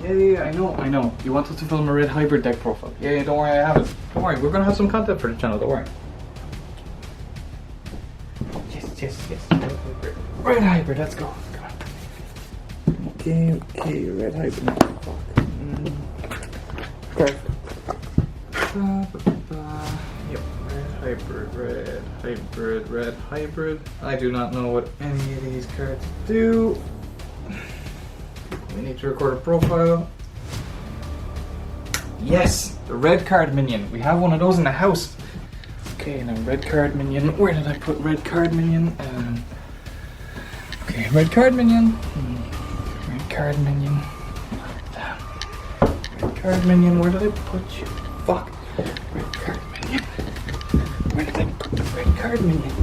I know. You want us to film a red hybrid deck profile. Yeah, don't worry, I have it. Don't worry, we're gonna have some content for the channel, don't worry. Yes. Red hybrid, let's go. Come on. Okay, red hybrid. Fuck. Okay. Yep, red hybrid. I do not know what any of these cards do. We need to record a profile. Yes, the red card minion. We have one of those in the house. Okay, now red card minion. Where did I put red card minion? Okay, red card minion. Red card minion. Red card minion. Where did I put you? Fuck. Red card minion. Where did I put the red card minion?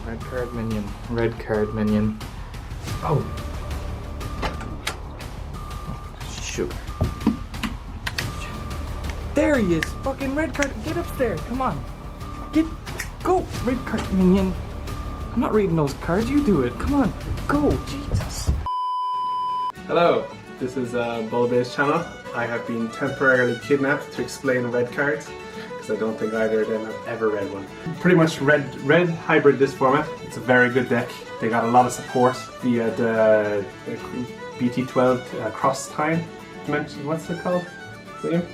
Red card minion. Red card minion. Oh. Sugar. There he is! Fucking red card! Get upstairs! Come on! Go! Red card minion! I'm not reading those cards, you do it! Come on! Go! Jesus! Hello, this is Bulbase channel. I have been temporarily kidnapped to explain red cards because I don't think either of them have ever read one. Pretty much red hybrid this format. It's a very good deck. They got a lot of support via the BT-12 cross time dimension. What's it called? Liam?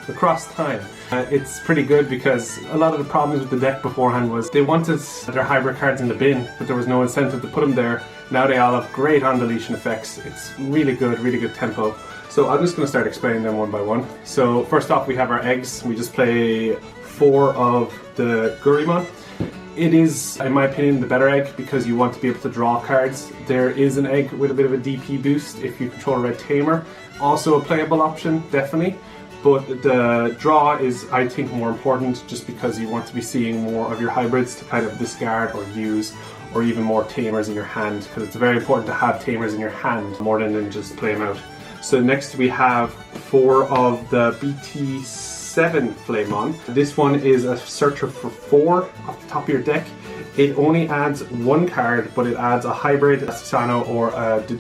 The cross time. It's pretty good because a lot of the problems with the deck beforehand was they wanted their hybrid cards in the bin, but there was no incentive to put them there. Now they all have great on-deletion effects. It's really good tempo. So I'm just going to start explaining them one by one. So first off, we have our eggs. We just play 4 of the Greymon. It is, in my opinion, the better egg because you want to be able to draw cards. There is an egg with a bit of a DP boost if you control a red tamer. Also a playable option, definitely. But the draw is, I think, more important just because you want to be seeing more of your hybrids to kind of discard or use, or even more tamers in your hand, because it's very important to have tamers in your hand more than just play them out. So next we have 4 of the BT-12 Flamon. This one is a searcher for 4 off the top of your deck. It only adds 1 card, but it adds a hybrid, a Susano, or a the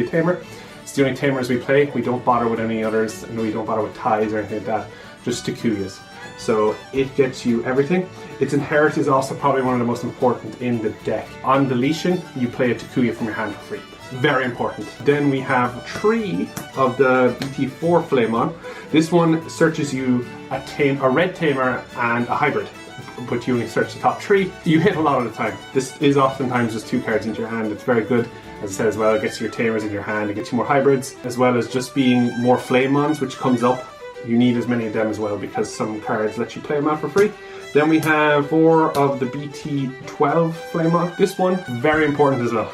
tamer. It's the only tamers we play. We don't bother with any others, and we don't bother with ties or anything like that, just Takuyas. So it gets you everything. Its inherit is also probably one of the most important in the deck. On deletion, you play a Takuya from your hand for free. Very important. Then we have 3 of the BT-4 Flamon. This one searches you a red tamer and a hybrid, but you only search the top 3. You hit a lot of the time. This is oftentimes just 2 cards into your hand. It's very good. As I said as well, it gets your tamers in your hand, it gets you more hybrids, as well as just being more Flamons, which comes up. You need as many of them as well because some cards let you play them out for free. Then we have 4 of the BT-12 Flamon. This one, very important as well.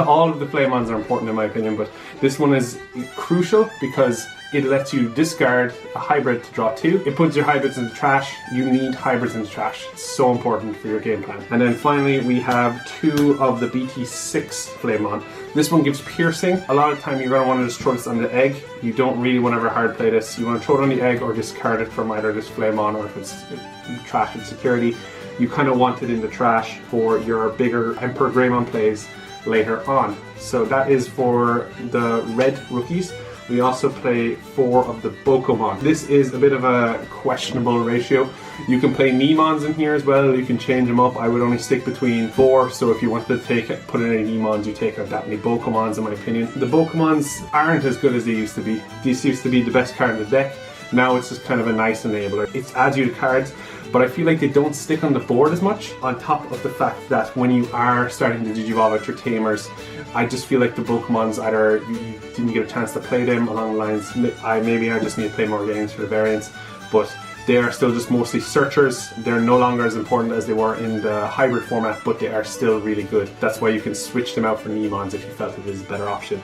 All of the Flamons are important in my opinion, but this one is crucial because it lets you discard a hybrid to draw 2. It puts your hybrids in the trash. You need hybrids in the trash. It's so important for your game plan. And then finally we have 2 of the BT-6 Flamon. This one gives piercing. A lot of the time you're going to want to just throw this on the egg. You don't really want to ever hard play this. You want to throw it on the egg or discard it from either this Flamon, or if it's trash and security, you kind of want it in the trash for your bigger EmperorGreymon plays later on. So that is for the red rookies. We also play 4 of the Bokomon. This is a bit of a questionable ratio. You can play Nemons in here as well. You can change them up. I would only stick between 4. So if you wanted to put in any Nemons, you take out that many Bokomons in my opinion. The Bokomons aren't as good as they used to be. These used to be the best card in the deck. Now it's just kind of a nice enabler. It adds you to cards, but I feel like they don't stick on the board as much, on top of the fact that when you are starting to digivolve out your tamers, I just feel like the Bokomons, either you didn't get a chance to play them along the lines, maybe I just need to play more games for the variants, but they are still just mostly searchers. They're no longer as important as they were in the hybrid format, but they are still really good. That's why you can switch them out for Nemons if you felt it is a better option.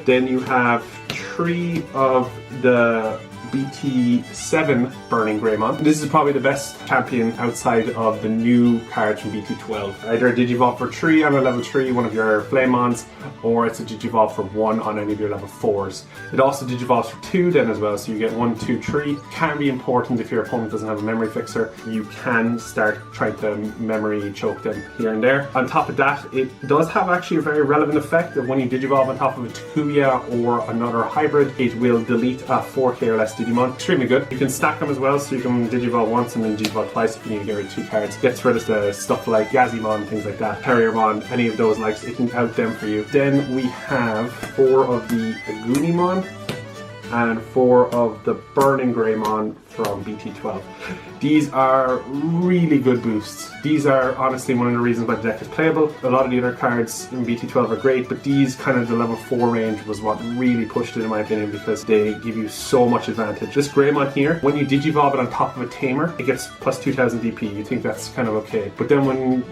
Then you have 3 of the BT-7 Burning Greymon. This is probably the best champion outside of the new cards from BT-12. Either a Digivolve for 3 on a level 3, one of your Flamemons, or it's a Digivolve for 1 on any of your level 4s. It also Digivolves for 2 then as well, so you get 1, 2, 3. Can be important if your opponent doesn't have a memory fixer. You can start trying to memory choke them here and there. On top of that, it does have actually a very relevant effect that when you Digivolve on top of a Takuya or another hybrid, it will delete a 4K or less Digimon. Extremely good. You can stack them as well, so you can Digivolve once and then Digivolve twice if you need to get rid of 2 cards. Gets rid of the stuff like Yazimon, things like that, Terriermon, any of those likes, it can out them for you. Then we have 4 of the Agunimon and 4 of the Burning Greymon from BT-12. These are really good boosts. These are honestly one of the reasons why the deck is playable. A lot of the other cards in BT-12 are great, but these kind of the level 4 range was what really pushed it in my opinion because they give you so much advantage. This Greymon here, when you Digivolve it on top of a Tamer, it gets plus 2000 DP. You think that's kind of okay. But then when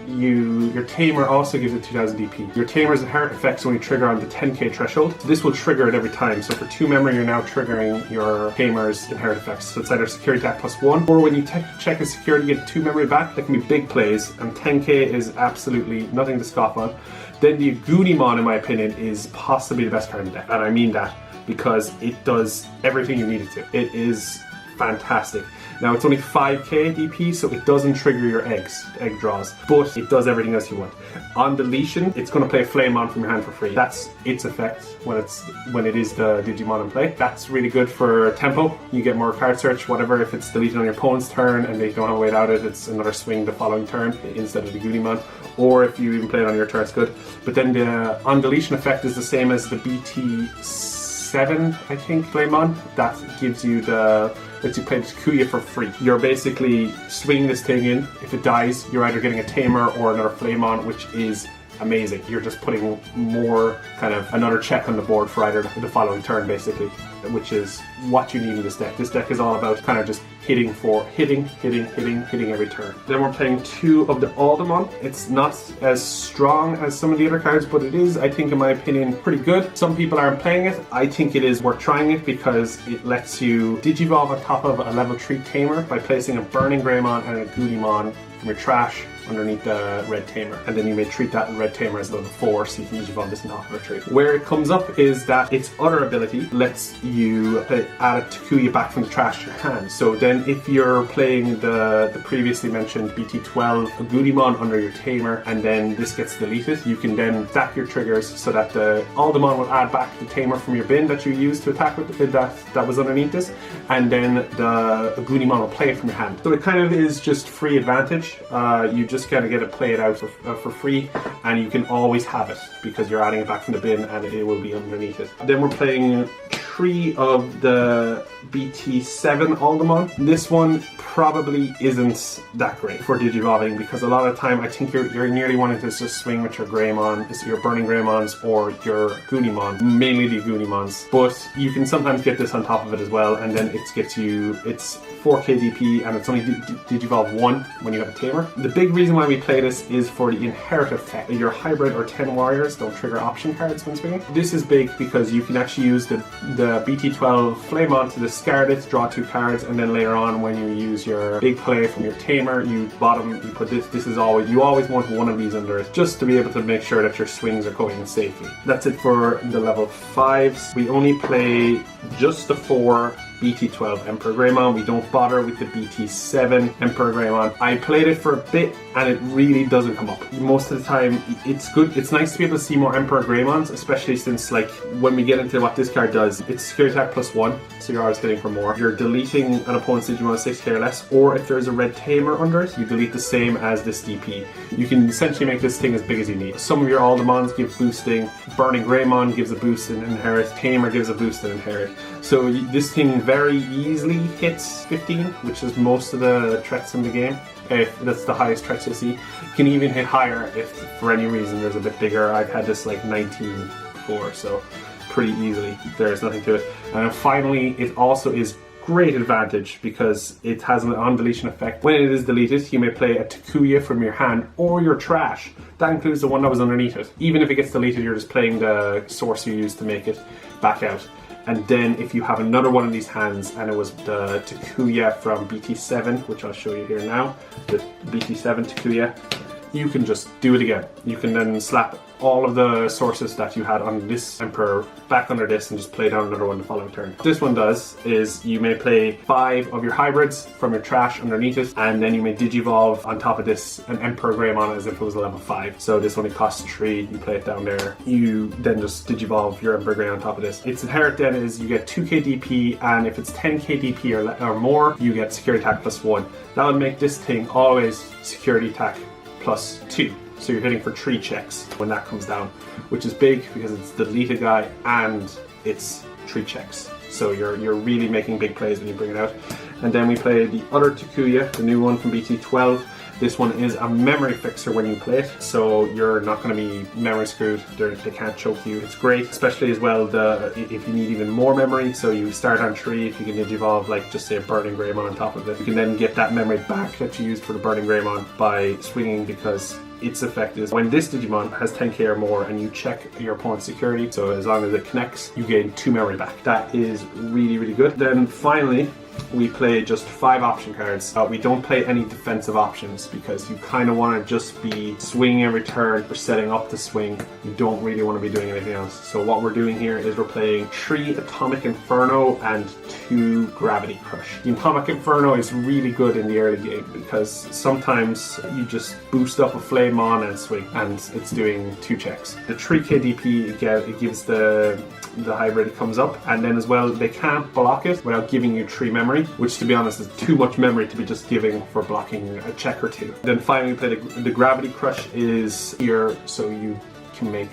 your Tamer also gives it 2000 DP. Your Tamer's inherent effects only trigger on the 10k threshold. So this will trigger it every time. So for 2 memory, you're now triggering your Tamer's inherent effects. So it's either security attack plus 1, or when you check a security, get 2 memory back. That can be big plays, and 10k is absolutely nothing to scoff on. Then the Agunimon, in my opinion, is possibly the best card in the deck, and I mean that because it does everything you need it to. It is fantastic. Now it's only 5k DP, so it doesn't trigger your egg draws, but it does everything else you want. On deletion, it's going to play Flamemon from your hand for free. That's its effect when it is the Digimon in play. That's really good for tempo. You get more card search, whatever. If it's deleted on your opponent's turn and they don't have a way out of it, it's another swing the following turn instead of the Agunimon. Or if you even play it on your turn, it's good. But then the on deletion effect is the same as the BT-7, I think, Flamemon. That gives you lets you play the Takuya for free. You're basically swinging this thing in. If it dies, you're either getting a Tamer or another Flamemon, which is amazing. You're just putting more kind of another check on the board for either the following turn, basically, which is what you need in this deck. This deck is all about kind of just hitting every turn. Then we're playing 2 of the Aldemon. It's not as strong as some of the other cards, but it is, I think, in my opinion, pretty good. Some people aren't playing it. I think it is worth trying it because it lets you Digivolve on top of a level 3 Tamer by placing a Burning Greymon and a Agunimon from your trash underneath the red Tamer, and then you may treat that red Tamer as level 4, so you can Digivolve this on top of a 3. Where it comes up is that its other ability lets you add a Takuya back from the trash to your hand. So then if you're playing the previously mentioned BT-12 Agunimon under your Tamer and then this gets deleted, you can then stack your triggers so that the Aldemon will add back the Tamer from your bin that you used to attack with that was underneath this, and then the Agunimon will play it from your hand. So it kind of is just free advantage. You just kind of get to play it out for free, and you can always have it because you're adding it back from the bin and it will be underneath it. Then we're playing 3 of the BT-7 Aldemon. This one probably isn't that great for Digivolving because a lot of the time I think you're nearly wanting to just swing with your Greymon, your Burning Greymons or your Agunimon, mainly the Agunimons. But you can sometimes get this on top of it as well, and then it gets you, it's 4k DP and it's only Digivolve 1 when you have a Tamer. The big reason why we play this is for the inherit effect. Your hybrid or 10 warriors don't trigger option cards when swinging. This is big because you can actually use the BT-12 Flamemon to discard it, draw 2 cards, and then later on when you use your big play from your Tamer, you put this is always, you always want one of these under it just to be able to make sure that your swings are going safely. That's it for the level 5s. We only play just the 4 BT-12 EmperorGreymon. We don't bother with the BT-7 EmperorGreymon. I played it for a bit and it really doesn't come up. Most of the time it's good. It's nice to be able to see more EmperorGreymons, especially since like when we get into what this card does, it's security attack plus 1, so you're always hitting for more. You're deleting an opponent's Digimon 6k or less, or if there's a red Tamer under it, you delete the same as this DP. You can essentially make this thing as big as you need. Some of your Aldemons give boosting, Burning Greymon gives a boost and inherit, Tamer gives a boost and inherit. So this thing very easily hits 15, which is most of the threats in the game. If that's the highest threats you'll see. It can even hit higher if for any reason there's a bit bigger. I've had this like 19 before, so pretty easily. There's nothing to it. And finally, it also is great advantage because it has an on-deletion effect. When it is deleted, you may play a Takuya from your hand or your trash. That includes the one that was underneath it. Even if it gets deleted, you're just playing the source you used to make it back out. And then if you have another one of these hands, and it was the Takuya from BT-7, which I'll show you here now, the BT-7 Takuya, you can just do it again. You can then slap all of the sources that you had on this Emperor back under this and just play down another one the following turn. What this one does is you may play 5 of your hybrids from your trash underneath it, and then you may digivolve on top of this an EmperorGreymon as if it was a level 5. So this only costs 3, you play it down there. You then just digivolve your EmperorGrey on top of this. Its inherit then is you get 2k DP, and if it's 10k DP or more, you get security attack +1. That would make this thing always security attack +2. So you're hitting for 3 checks when that comes down, which is big because it's the Lita guy and it's 3 checks. So you're really making big plays when you bring it out. And then we play the other Takuya, the new one from BT-12. This one is a memory fixer when you play it, so you're not going to be memory screwed. They can't choke you. It's great, especially as well if you need even more memory. So you start on 3, if you can digivolve, like just say a Burning Greymon on top of it. You can then get that memory back that you used for the Burning Greymon by swinging, because its effect is when this Digimon has 10k or more and you check your opponent's security, so as long as it connects, you gain 2 memory back. That is really, really good. Then finally, we play just 5 option cards. We don't play any defensive options because you kind of want to just be swinging every turn or setting up the swing. You don't really want to be doing anything else. So what we're doing here is we're playing 3 Atomic Inferno and 2 Gravity Crush. The Atomic Inferno is really good in the early game because sometimes you just boost up a Flame on and swing and it's doing 2 checks. The 3k DP, again, it gives the hybrid comes up, and then as well they can't block it without giving you 3 memory, which to be honest is too much memory to be just giving for blocking a check or 2. Then finally we play the Gravity Crush is here so you can make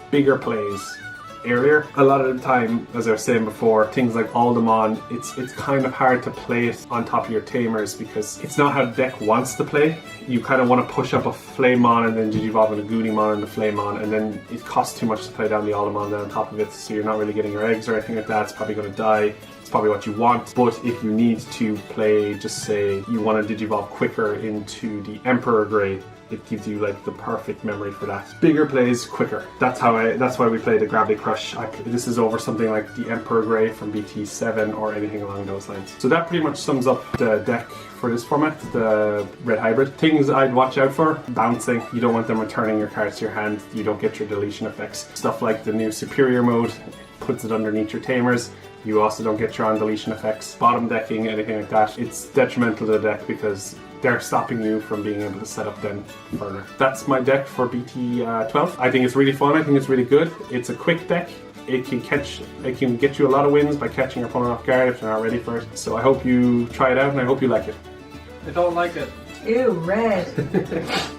bigger plays earlier. A lot of the time, as I was saying before, things like Aldemon, it's kind of hard to play it on top of your tamers because it's not how the deck wants to play. You kind of want to push up a Flamemon and then digivolve a Goonimon and the Flamemon, and then it costs too much to play down the Aldemon down on top of it, so you're not really getting your eggs or anything like that. It's probably going to die. It's probably what you want. But if you need to play, just say you want to digivolve quicker into the Emperor Grey, it gives you like the perfect memory for that. Bigger plays quicker. That's why we play the Gravity Crush. This is over something like the Emperor Grey from BT-7 or anything along those lines. So that pretty much sums up the deck for this format, the Red Hybrid. Things I'd watch out for: bouncing. You don't want them returning your cards to your hand. You don't get your deletion effects. Stuff like the new Superior mode puts it underneath your tamers. You also don't get your on deletion effects. Bottom decking, anything like that, it's detrimental to the deck because they're stopping you from being able to set up then further. That's my deck for BT-12. I think it's really fun. I think it's really good. It's a quick deck. It can get you a lot of wins by catching your opponent off guard if they're not ready for it. So I hope you try it out and I hope you like it. I don't like it. Ew, red.